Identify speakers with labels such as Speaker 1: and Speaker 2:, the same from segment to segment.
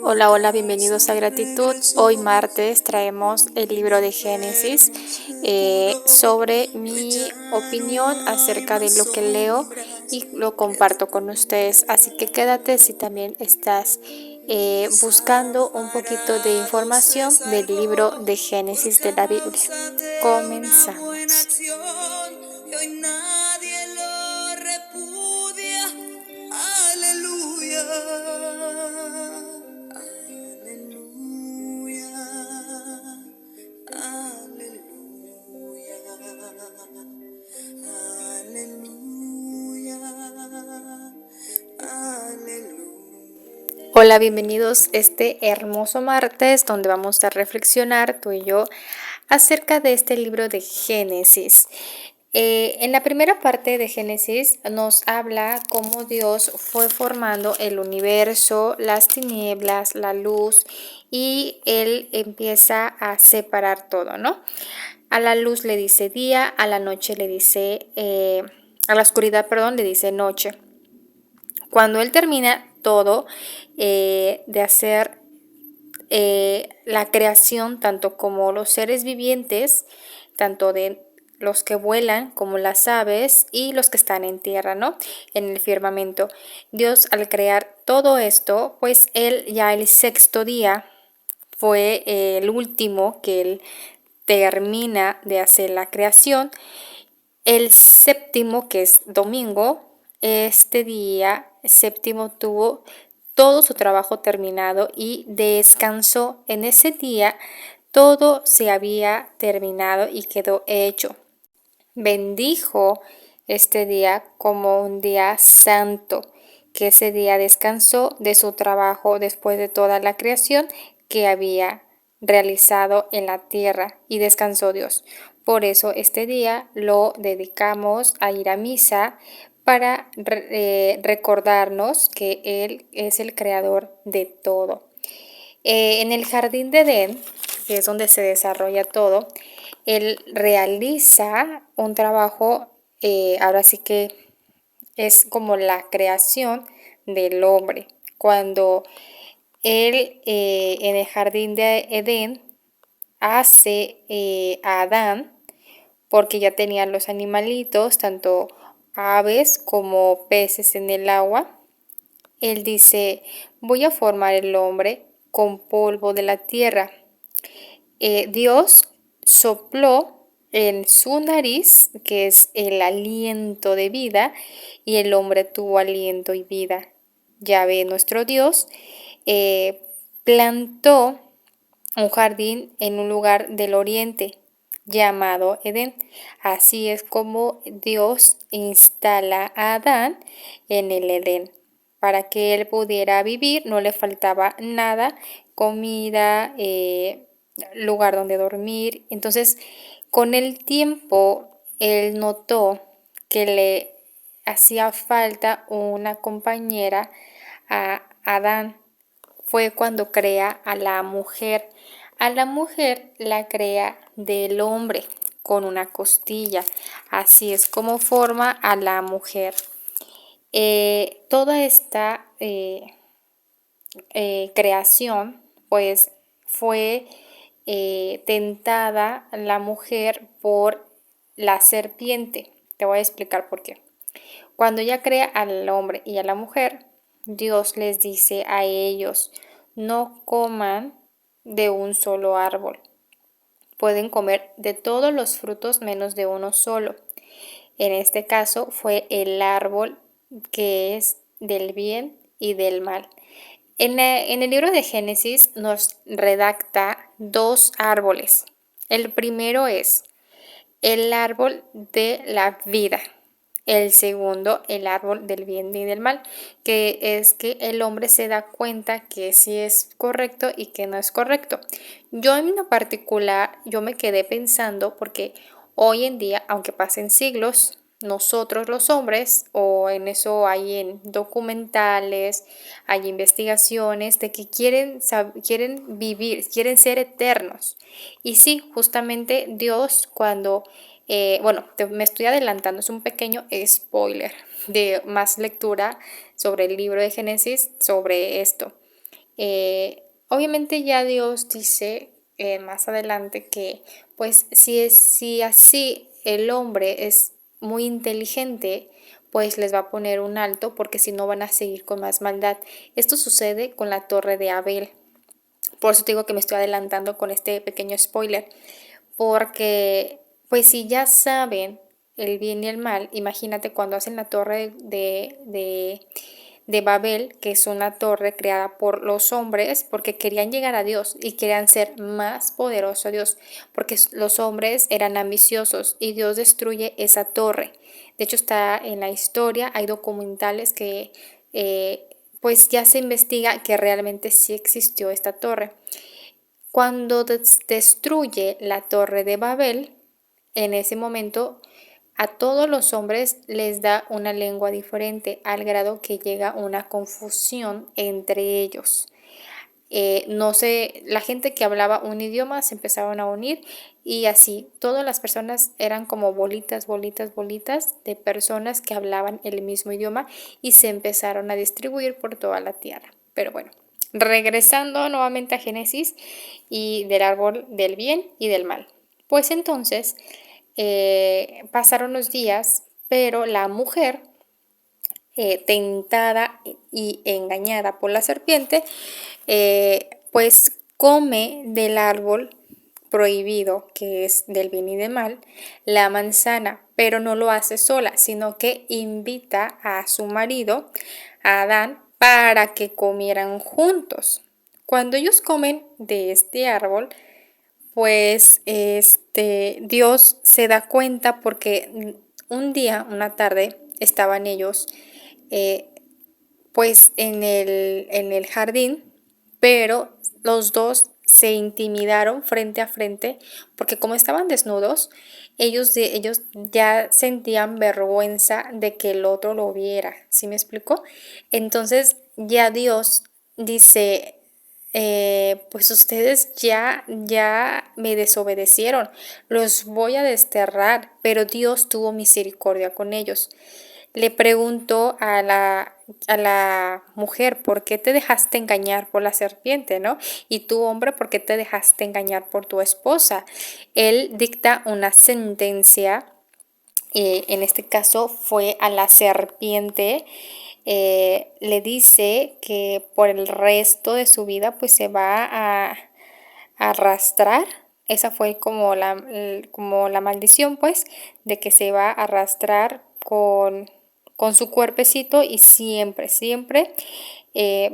Speaker 1: Hola, hola, bienvenidos a Gratitud. Hoy martes traemos el libro de Génesis sobre mi opinión acerca de lo que leo y lo comparto con ustedes. Así que quédate si también estás buscando un poquito de información del libro de Génesis de la Biblia. Comenzamos.
Speaker 2: Hoy nadie lo repudia. Aleluya. Aleluya. Aleluya. Aleluya. Aleluya.
Speaker 1: Hola, bienvenidos este hermoso martes donde vamos a reflexionar tú y yo acerca de este libro de Génesis. En la primera parte de Génesis nos habla cómo Dios fue formando el universo, las tinieblas, la luz y Él empieza a separar todo, ¿no? A la luz le dice día, a la noche le dice, a la oscuridad, perdón, le dice noche. Cuando Él termina todo de hacer la creación, tanto como los seres vivientes, tanto de los que vuelan como las aves y los que están en tierra, ¿no? En el firmamento. Dios al crear todo esto, pues Él ya el sexto día fue el último que Él termina de hacer la creación. El séptimo, que es domingo, este día séptimo tuvo todo su trabajo terminado y descansó. En ese día todo se había terminado y quedó hecho. Bendijo este día como un día santo, que ese día descansó de su trabajo después de toda la creación que había realizado en la tierra y descansó Dios. Por eso este día lo dedicamos a ir a misa para recordarnos que Él es el creador de todo. En el jardín de Edén, que es donde se desarrolla todo, Él realiza un trabajo, ahora sí que es como la creación del hombre. Cuando Él en el jardín de Edén hace a Adán, porque ya tenían los animalitos, tanto aves como peces en el agua, Él dice, voy a formar el hombre con polvo de la tierra. Dios sopló en su nariz, que es el aliento de vida, y el hombre tuvo aliento y vida. Yahvé, nuestro Dios, plantó un jardín en un lugar del oriente llamado Edén. Así es como Dios instala a Adán en el Edén. Para que él pudiera vivir, no le faltaba nada, comida, lugar donde dormir. Entonces, con el tiempo, él notó que le hacía falta una compañera a Adán. Fue cuando crea a la mujer. A la mujer la crea del hombre con una costilla. Así es como forma a la mujer. Toda esta creación, pues fue tentada la mujer por la serpiente. Te voy a explicar por qué. Cuando ella crea al hombre y a la mujer, Dios les dice a ellos, no coman de un solo árbol. Pueden comer de todos los frutos menos de uno solo. En este caso fue el árbol que es del bien y del mal. En el libro de Génesis nos redacta dos árboles. El primero es el árbol de la vida. El segundo, el árbol del bien y del mal, que es que el hombre se da cuenta que sí es correcto y que no es correcto. Yo en lo particular, yo me quedé pensando porque hoy en día, aunque pasen siglos, nosotros los hombres, o en eso hay en documentales, hay investigaciones de que quieren vivir, quieren ser eternos. Y sí, justamente Dios cuando me estoy adelantando, es un pequeño spoiler de más lectura sobre el libro de Génesis, sobre esto. Obviamente ya Dios dice más adelante que pues si así el hombre es muy inteligente, pues les va a poner un alto porque si no van a seguir con más maldad. Esto sucede con la torre de Abel. Por eso te digo que me estoy adelantando con este pequeño spoiler, porque pues si ya saben el bien y el mal, imagínate cuando hacen la torre de Babel, que es una torre creada por los hombres porque querían llegar a Dios y querían ser más poderosos a Dios, porque los hombres eran ambiciosos y Dios destruye esa torre. De hecho está en la historia, hay documentales que pues ya se investiga que realmente sí existió esta torre. Cuando destruye la torre de Babel, en ese momento a todos los hombres les da una lengua diferente, al grado que llega una confusión entre ellos. No sé, la gente que hablaba un idioma se empezaron a unir y así todas las personas eran como bolitas, bolitas, bolitas de personas que hablaban el mismo idioma y se empezaron a distribuir por toda la tierra. Pero bueno, regresando nuevamente a Génesis y del árbol del bien y del mal. Pues entonces pasaron los días, pero la mujer, tentada y engañada por la serpiente, pues come del árbol prohibido, que es del bien y del mal, la manzana, pero no lo hace sola, sino que invita a su marido, a Adán, para que comieran juntos. Cuando ellos comen de este árbol, pues Dios se da cuenta porque un día, una tarde, estaban ellos eh, pues en el jardín, pero los dos se intimidaron frente a frente porque como estaban desnudos, ellos ya sentían vergüenza de que el otro lo viera, ¿sí me explico? Entonces ya Dios dice, pues ustedes ya me desobedecieron, los voy a desterrar, pero Dios tuvo misericordia con ellos. Le preguntó a la mujer, ¿por qué te dejaste engañar por la serpiente, no? Y tú, hombre, ¿por qué te dejaste engañar por tu esposa? Él dicta una sentencia, en este caso fue a la serpiente, le dice que por el resto de su vida pues se va a arrastrar. Esa fue como la maldición, pues, de que se va a arrastrar con su cuerpecito y siempre, siempre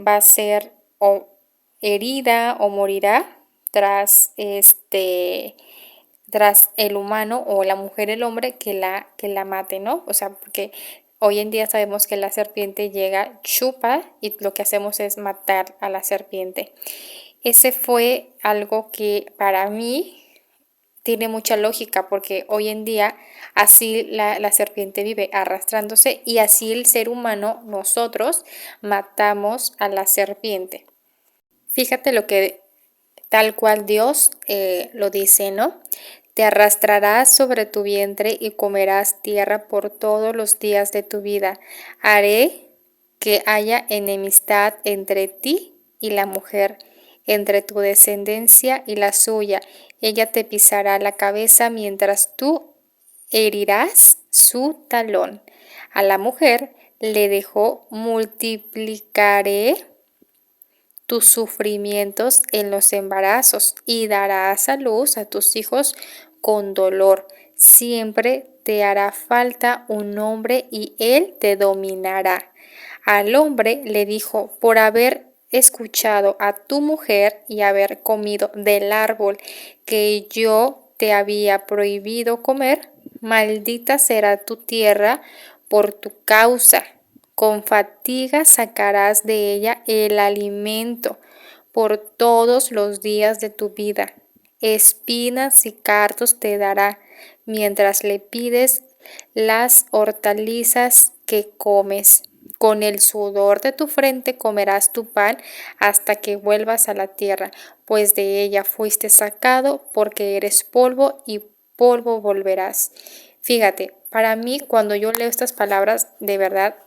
Speaker 1: va a ser o herida o morirá tras tras el humano o la mujer, el hombre que la mate, ¿no? O sea, porque hoy en día sabemos que la serpiente llega, chupa y lo que hacemos es matar a la serpiente. Ese fue algo que para mí tiene mucha lógica porque hoy en día así la serpiente vive arrastrándose y así el ser humano, nosotros, matamos a la serpiente. Fíjate lo que tal cual Dios lo dice, ¿no? Te arrastrarás sobre tu vientre y comerás tierra por todos los días de tu vida. Haré que haya enemistad entre ti y la mujer, entre tu descendencia y la suya. Ella te pisará la cabeza mientras tú herirás su talón. A la mujer le dejó multiplicaré tus sufrimientos en los embarazos y darás a luz a tus hijos con dolor. Siempre te hará falta un hombre y él te dominará. Al hombre le dijo, por haber escuchado a tu mujer y haber comido del árbol que yo te había prohibido comer, maldita será tu tierra por tu causa. Con fatiga sacarás de ella el alimento por todos los días de tu vida. Espinas y cardos te dará mientras le pides las hortalizas que comes. Con el sudor de tu frente comerás tu pan hasta que vuelvas a la tierra, pues de ella fuiste sacado, porque eres polvo y polvo volverás. Fíjate, para mí cuando yo leo estas palabras, de verdad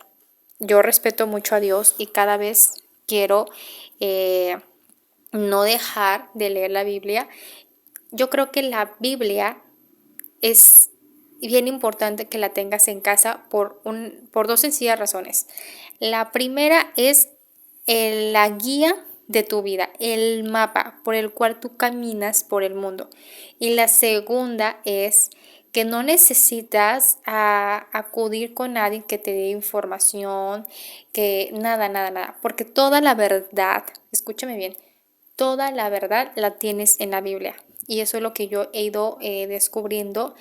Speaker 1: yo respeto mucho a Dios y cada vez quiero no dejar de leer la Biblia. Yo creo que la Biblia es bien importante que la tengas en casa por dos sencillas razones. La primera es la guía de tu vida, el mapa por el cual tú caminas por el mundo. Y la segunda es que no necesitas acudir con nadie que te dé información, que nada, porque toda la verdad, escúchame bien, toda la verdad la tienes en la Biblia. Y eso es lo que yo he ido descubriendo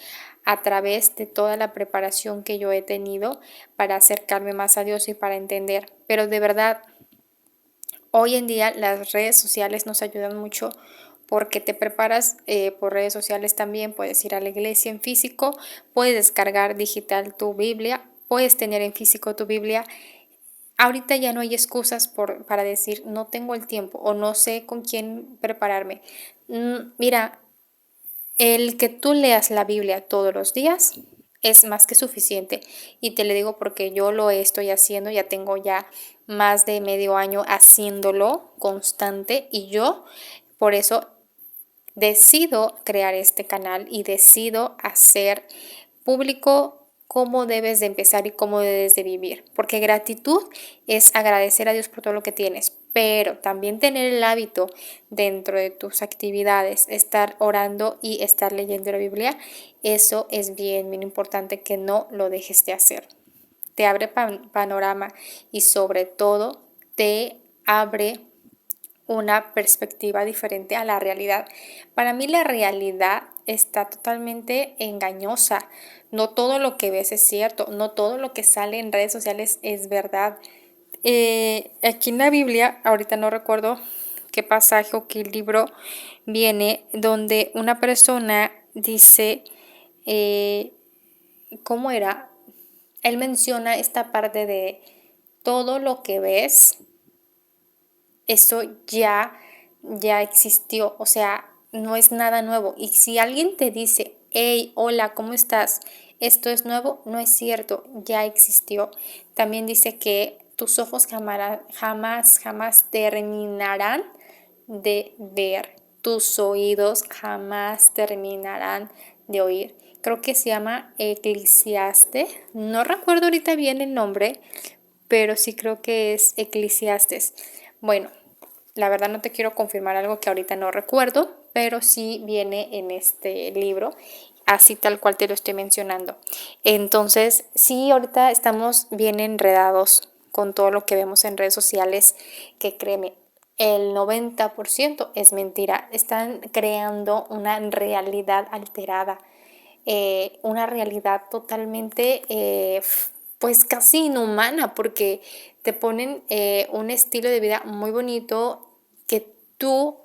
Speaker 1: a través de toda la preparación que yo he tenido para acercarme más a Dios y para entender. Pero de verdad, hoy en día las redes sociales nos ayudan mucho porque te preparas por redes sociales también, puedes ir a la iglesia en físico, puedes descargar digital tu Biblia, puedes tener en físico tu Biblia. Ahorita ya no hay excusas para decir no tengo el tiempo o no sé con quién prepararme. Mira, el que tú leas la Biblia todos los días es más que suficiente. Y te lo digo porque yo lo estoy haciendo, ya tengo ya más de medio año haciéndolo constante y yo por eso decido crear este canal y decido hacer público cómo debes de empezar y cómo debes de vivir. Porque gratitud es agradecer a Dios por todo lo que tienes, pero también tener el hábito dentro de tus actividades, estar orando y estar leyendo la Biblia, eso es bien importante que no lo dejes de hacer. Te abre panorama y sobre todo te abre una perspectiva diferente a la realidad. Para mí la realidad está totalmente engañosa. No todo lo que ves es cierto, no todo lo que sale en redes sociales es verdad. Aquí en la Biblia, ahorita no recuerdo qué pasaje o qué libro viene, donde una persona dice, ¿cómo era? Él menciona esta parte de todo lo que ves eso ya existió, o sea, no es nada nuevo. Y si alguien te dice, hey, hola, ¿cómo estás? Esto es nuevo, no es cierto, ya existió. También dice que tus ojos jamás terminarán de ver, tus oídos jamás terminarán de oír. Creo que se llama Eclesiastes, no recuerdo ahorita bien el nombre, pero sí creo que es Eclesiastes. Bueno, la verdad no te quiero confirmar algo que ahorita no recuerdo, pero sí viene en este libro, así tal cual te lo estoy mencionando. Entonces, sí, ahorita estamos bien enredados con todo lo que vemos en redes sociales, que créeme, el 90% es mentira. Están creando una realidad alterada, una realidad totalmente pues casi inhumana porque te ponen un estilo de vida muy bonito que tú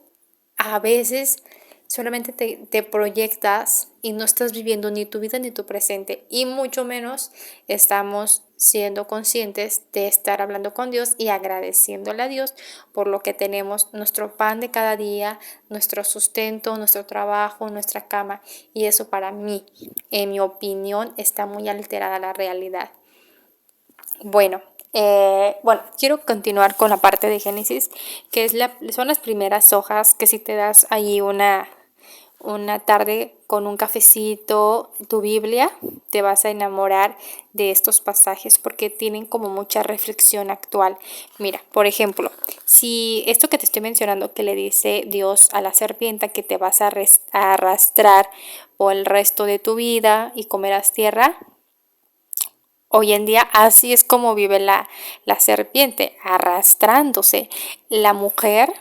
Speaker 1: a veces solamente te proyectas y no estás viviendo ni tu vida ni tu presente y mucho menos estamos siendo conscientes de estar hablando con Dios y agradeciéndole a Dios por lo que tenemos, nuestro pan de cada día, nuestro sustento, nuestro trabajo, nuestra cama y eso para mí, en mi opinión, está muy alterada la realidad. Bueno, quiero continuar con la parte de Génesis, que son las primeras hojas que si te das ahí una tarde con un cafecito, tu Biblia, te vas a enamorar de estos pasajes porque tienen como mucha reflexión actual. Mira, por ejemplo, si esto que te estoy mencionando que le dice Dios a la serpiente que te vas a arrastrar por el resto de tu vida y comerás tierra, hoy en día así es como vive la serpiente, arrastrándose. La mujer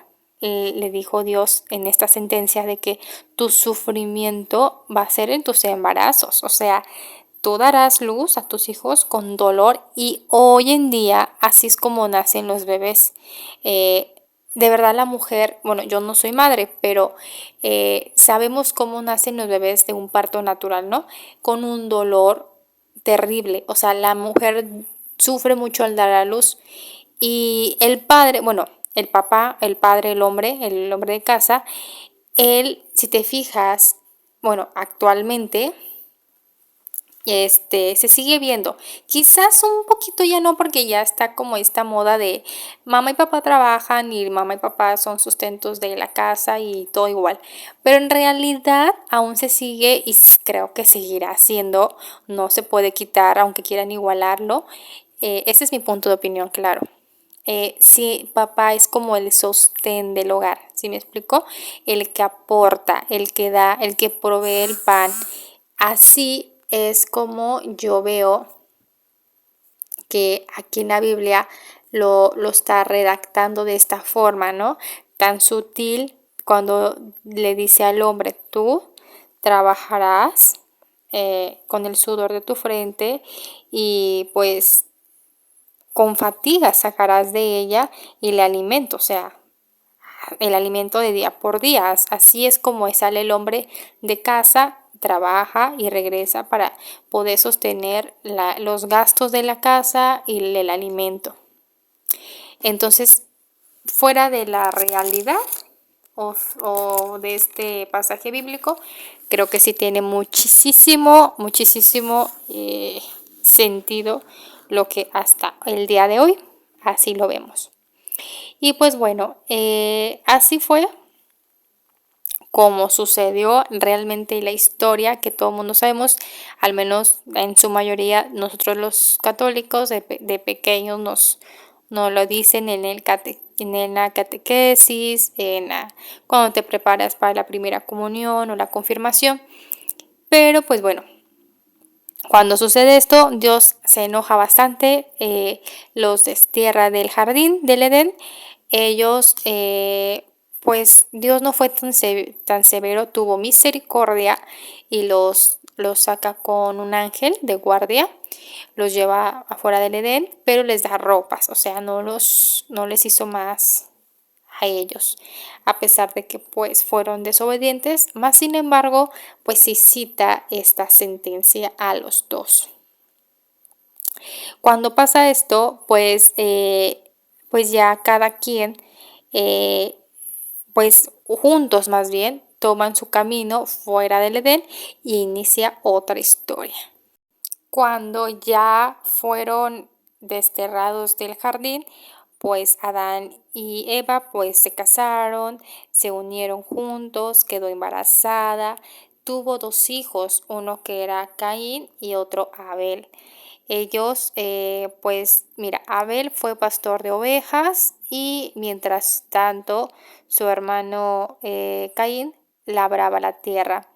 Speaker 1: le dijo Dios en esta sentencia de que tu sufrimiento va a ser en tus embarazos, o sea, tú darás luz a tus hijos con dolor y hoy en día así es como nacen los bebés. De verdad la mujer, bueno, yo no soy madre, pero sabemos cómo nacen los bebés de un parto natural, ¿no? Con un dolor terrible, o sea, la mujer sufre mucho al dar a luz y el padre, bueno, el papá, el padre, el hombre de casa, él, si te fijas, bueno, actualmente se sigue viendo. Quizás un poquito ya no, porque ya está como esta moda de mamá y papá trabajan y mamá y papá son sustentos de la casa y todo igual. Pero en realidad aún se sigue y creo que seguirá siendo, no se puede quitar aunque quieran igualarlo. Ese es mi punto de opinión, claro. Sí, papá es como el sostén del hogar, ¿sí me explico? El que aporta, el que da, el que provee el pan. Así es como yo veo que aquí en la Biblia lo está redactando de esta forma, ¿no? Tan sutil cuando le dice al hombre, tú trabajarás con el sudor de tu frente y pues con fatiga sacarás de ella el alimento, o sea, el alimento de día por día. Así es como sale el hombre de casa, trabaja y regresa para poder sostener los gastos de la casa y el alimento. Entonces, fuera de la realidad o de este pasaje bíblico, creo que sí tiene muchísimo, muchísimo sentido lo que hasta el día de hoy así lo vemos. Y pues bueno, así fue como sucedió realmente la historia que todo el mundo sabemos, al menos en su mayoría nosotros los católicos de pequeños nos lo dicen en la catequesis, cuando te preparas para la primera comunión o la confirmación. Pero pues bueno, cuando sucede esto, Dios se enoja bastante, los destierra del jardín del Edén. Ellos, pues Dios no fue tan severo, tuvo misericordia y los saca con un ángel de guardia, los lleva afuera del Edén, pero les da ropas, o sea, no les hizo más a ellos, a pesar de que pues fueron desobedientes, más sin embargo, pues sí cita esta sentencia a los dos. Cuando pasa esto, pues ya cada quien, eh, pues juntos más bien, toman su camino fuera del Edén y inicia otra historia. Cuando ya fueron desterrados del jardín, pues Adán y Eva pues se casaron, se unieron juntos, quedó embarazada, tuvo dos hijos, uno que era Caín y otro Abel. Ellos, pues mira, Abel fue pastor de ovejas y mientras tanto su hermano Caín labraba la tierra.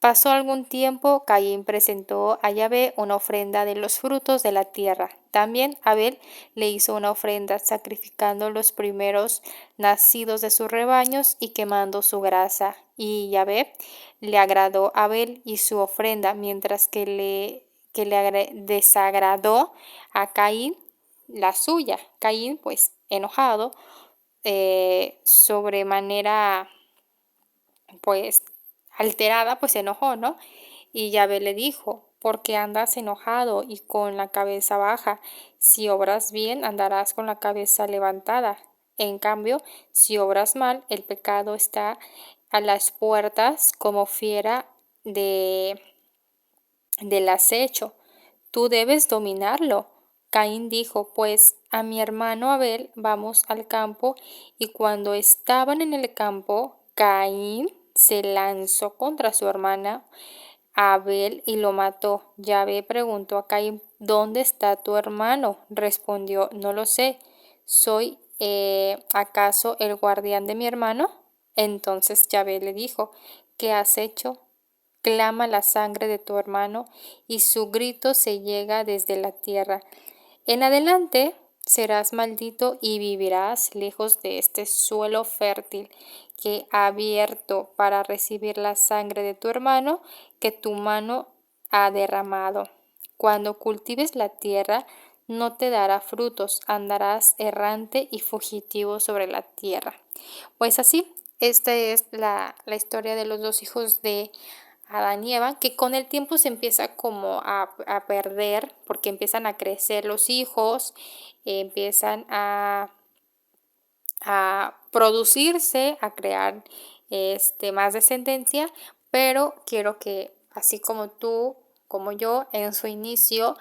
Speaker 1: Pasó algún tiempo, Caín presentó a Yahvé una ofrenda de los frutos de la tierra. También Abel le hizo una ofrenda sacrificando los primeros nacidos de sus rebaños y quemando su grasa. Y Yahvé le agradó a Abel y su ofrenda, mientras que le desagradó a Caín la suya. Caín, pues enojado, sobremanera pues alterada, pues se enojó, ¿no? Y Yahvé le dijo, ¿por qué andas enojado y con la cabeza baja? Si obras bien, andarás con la cabeza levantada. En cambio, si obras mal, el pecado está a las puertas como fiera de, del acecho. Tú debes dominarlo. Caín dijo, pues a mi hermano Abel vamos al campo, y cuando estaban en el campo, Caín se lanzó contra su hermana Abel y lo mató. Yahvé preguntó a Caín, ¿dónde está tu hermano? Respondió, no lo sé. ¿Soy acaso el guardián de mi hermano? Entonces Yahvé le dijo, ¿qué has hecho? Clama la sangre de tu hermano, y su grito se llega desde la tierra. En adelante serás maldito y vivirás lejos de este suelo fértil que ha abierto para recibir la sangre de tu hermano que tu mano ha derramado. Cuando cultives la tierra, no te dará frutos, andarás errante y fugitivo sobre la tierra. Pues así, esta es la historia de los dos hijos de Adán y Eva, que con el tiempo se empieza como a perder, porque empiezan a crecer los hijos, empiezan a producirse, a crear más descendencia, pero quiero que así como tú como yo, en su inicio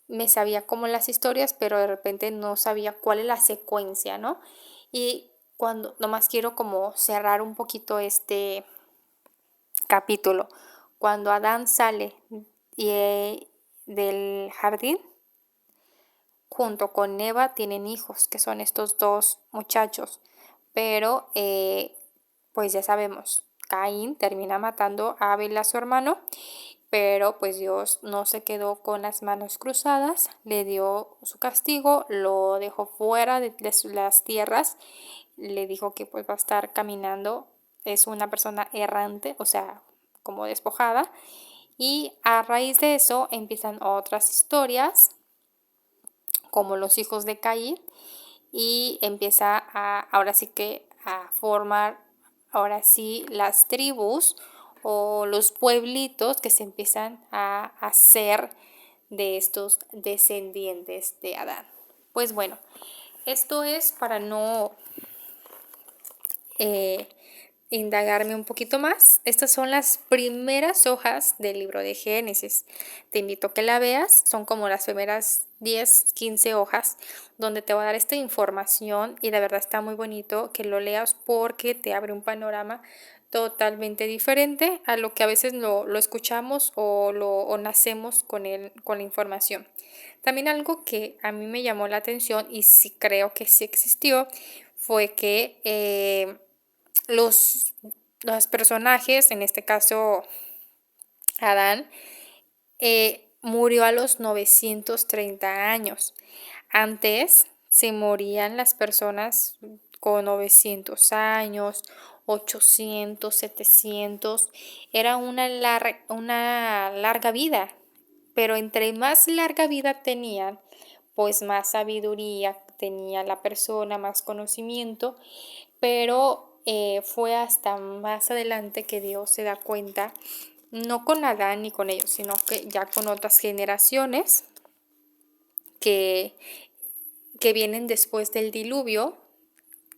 Speaker 1: me sabía como las historias, pero de repente no sabía cuál es la secuencia, ¿no? Y cuando nomás quiero como cerrar un poquito este capítulo, cuando Adán sale del jardín, junto con Eva tienen hijos, que son estos dos muchachos, pero pues ya sabemos, Caín termina matando a Abel, a su hermano, pero pues Dios no se quedó con las manos cruzadas, le dio su castigo, lo dejó fuera de las tierras, le dijo que pues va a estar caminando, es una persona errante, o sea, como despojada, y a raíz de eso empiezan otras historias, como los hijos de Caín, y empieza ahora sí que a formar, ahora sí, las tribus o los pueblitos que se empiezan a hacer de estos descendientes de Adán. Pues bueno, esto es para no eh, indagarme un poquito más. Estas son las primeras hojas del libro de Génesis. Te invito a que la veas. Son como las primeras 10, 15 hojas donde te va a dar esta información y de verdad está muy bonito que lo leas porque te abre un panorama totalmente diferente a lo que a veces lo escuchamos o nacemos con la información. También algo que a mí me llamó la atención y sí creo que sí existió fue que los, los personajes, en este caso Adán, murió a los 930 años. Antes se morían las personas con 900 años, 800, 700. Era una larga vida, pero entre más larga vida tenían, pues más sabiduría tenía la persona, más conocimiento, pero fue hasta más adelante que Dios se da cuenta, no con Adán ni con ellos, sino que ya con otras generaciones que, que vienen después del diluvio,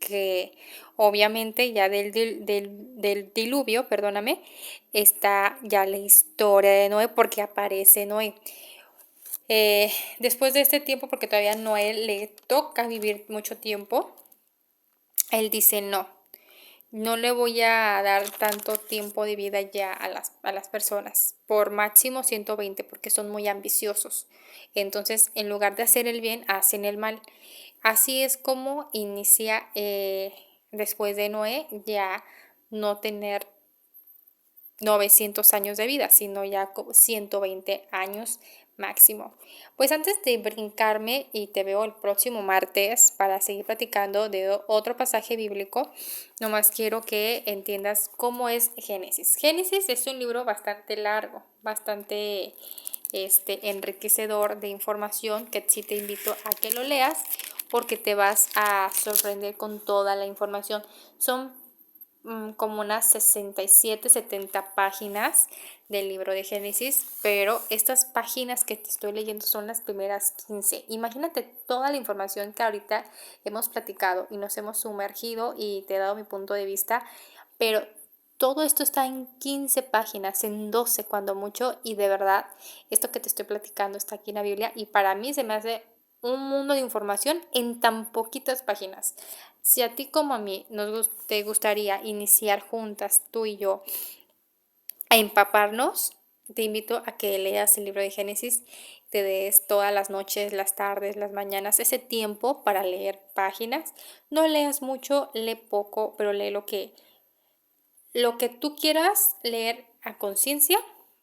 Speaker 1: que obviamente ya del diluvio, perdóname, está ya la historia de Noé porque aparece Noé. Después de este tiempo, porque todavía a Noé le toca vivir mucho tiempo, él dice no le voy a dar tanto tiempo de vida ya a las personas, por máximo 120 porque son muy ambiciosos. Entonces, en lugar de hacer el bien, hacen el mal. Así es como inicia después de Noé ya no tener 900 años de vida, sino ya 120 años máximo. Pues antes de brincarme y te veo el próximo martes para seguir platicando de otro pasaje bíblico, nomás quiero que entiendas cómo es Génesis. Génesis es un libro bastante largo, bastante enriquecedor de información que sí te invito a que lo leas porque te vas a sorprender con toda la información. Son como unas 67, 70 páginas del libro de Génesis, pero estas páginas que te estoy leyendo son las primeras 15. Imagínate toda la información que ahorita hemos platicado y nos hemos sumergido y te he dado mi punto de vista, pero todo esto está en 15 páginas, en 12 cuando mucho, y de verdad, esto que te estoy platicando está aquí en la Biblia y para mí se me hace un mundo de información en tan poquitas páginas. Si a ti como a mí te gustaría iniciar juntas, tú y yo, a empaparnos, te invito a que leas el libro de Génesis, te des todas las noches, las tardes, las mañanas, ese tiempo para leer páginas. No leas mucho, lee poco, pero lee lo que tú quieras leer a conciencia,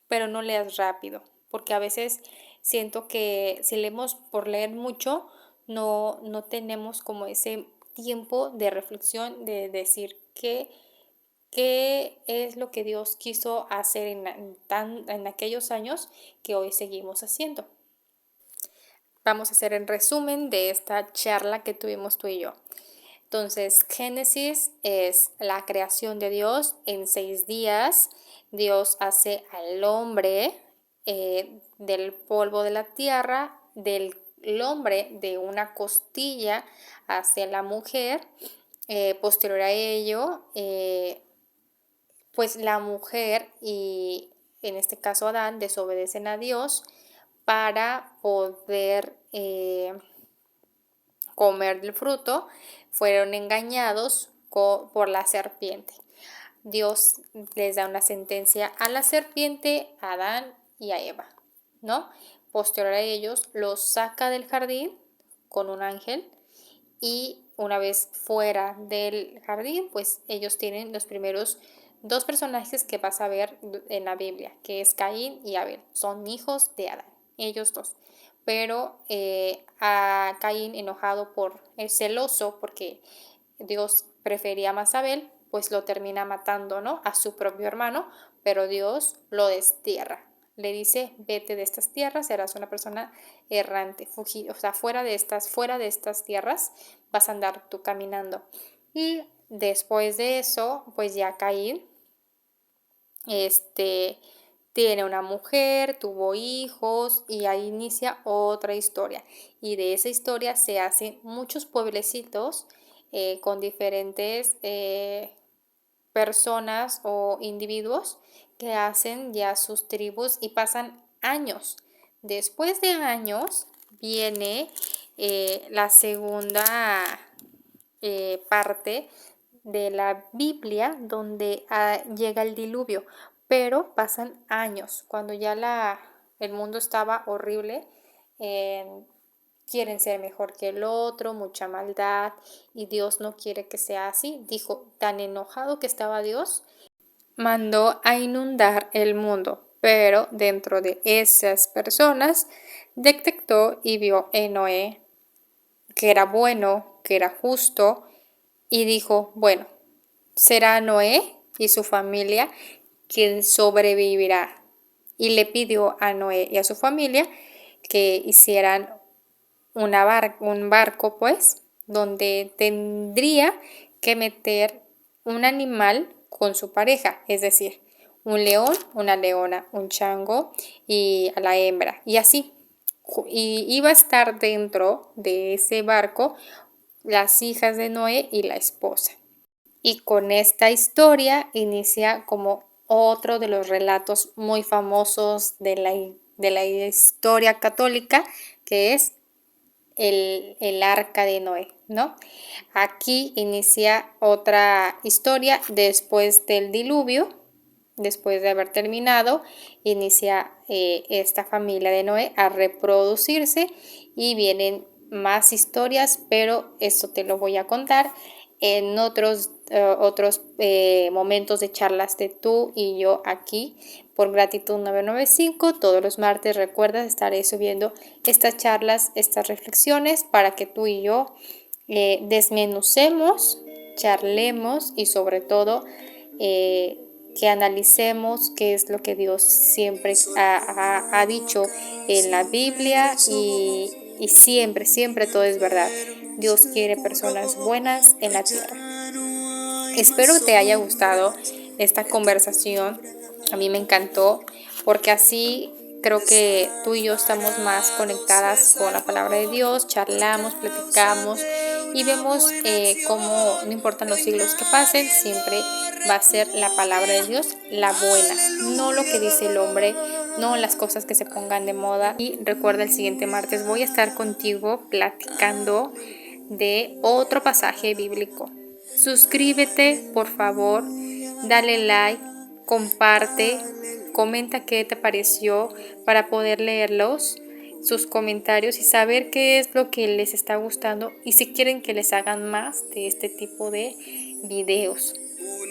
Speaker 1: pero no leas rápido, porque a veces siento que si leemos por leer mucho, no tenemos como ese tiempo de reflexión, de decir qué es lo que Dios quiso hacer en aquellos años que hoy seguimos haciendo. Vamos a hacer el resumen de esta charla que tuvimos tú y yo. Entonces, Génesis es la creación de Dios en 6 días. Dios hace al hombre del polvo de la tierra, del hombre de una costilla hacia la mujer. Posterior a ello, pues la mujer y en este caso Adán, desobedecen a Dios para poder comer del fruto, fueron engañados por la serpiente. Dios les da una sentencia a la serpiente, a Adán y a Eva, ¿no? Posterior a ellos, los saca del jardín con un ángel y una vez fuera del jardín, pues ellos tienen los primeros dos personajes que vas a ver en la Biblia, que es Caín y Abel. Son hijos de Adán, ellos dos. Pero a Caín, enojado por el celoso, porque Dios prefería más a Abel, pues lo termina matando, ¿no? A su propio hermano, pero Dios lo destierra. Le dice, vete de estas tierras, serás una persona errante, o sea, fuera de estas tierras vas a andar tú caminando. Y después de eso, pues ya Caín, tiene una mujer, tuvo hijos y ahí inicia otra historia. Y de esa historia se hacen muchos pueblecitos con diferentes personas o individuos que hacen ya sus tribus y pasan años. Después de años viene la segunda parte de la Biblia donde llega el diluvio, pero pasan años. Cuando ya el mundo estaba horrible, quieren ser mejor que el otro, mucha maldad, y Dios no quiere que sea así. Dijo, tan enojado que estaba Dios, mandó a inundar el mundo, pero dentro de esas personas detectó y vio en Noé que era bueno, que era justo, y dijo, bueno, será Noé y su familia quien sobrevivirá. Y le pidió a Noé y a su familia que hicieran un barco, pues, donde tendría que meter un animal con su pareja, es decir, un león, una leona, un chango y a la hembra, y así. Y iba a estar dentro de ese barco las hijas de Noé y la esposa. Y con esta historia inicia como otro de los relatos muy famosos de la historia católica, que es el arca de Noé, ¿no? Aquí inicia otra historia después del diluvio, después de haber terminado, inicia esta familia de Noé a reproducirse y vienen más historias, pero esto te lo voy a contar en otros momentos de charlas de tú y yo aquí por Gratitud 995. Todos los martes, recuerda, estaré subiendo estas charlas, estas reflexiones para que tú y yo desmenucemos, charlemos y sobre todo que analicemos qué es lo que Dios siempre ha dicho en la Biblia y siempre, siempre todo es verdad. Dios quiere personas buenas en la tierra. Espero que te haya gustado esta conversación. A mí me encantó porque así creo que tú y yo estamos más conectadas con la palabra de Dios, charlamos, platicamos y vemos cómo no importan los siglos que pasen, siempre va a ser la palabra de Dios la buena, no lo que dice el hombre, no las cosas que se pongan de moda. Y recuerda, el siguiente martes voy a estar contigo platicando de otro pasaje bíblico. Suscríbete, por favor, dale like, comparte, comenta qué te pareció para poder leerlos, sus comentarios y saber qué es lo que les está gustando y si quieren que les hagan más de este tipo de videos.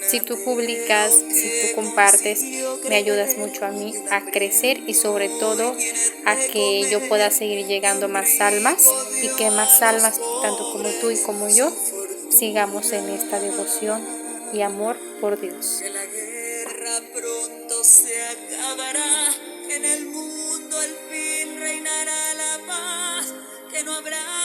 Speaker 1: Si tú publicas, si tú compartes, me ayudas mucho a mí a crecer y sobre todo a que yo pueda seguir llegando más almas y que más almas, tanto como tú y como yo, sigamos en esta devoción y amor por Dios.
Speaker 2: Que la guerra pronto se acabará, que en el mundo al fin reinará la paz, que no habrá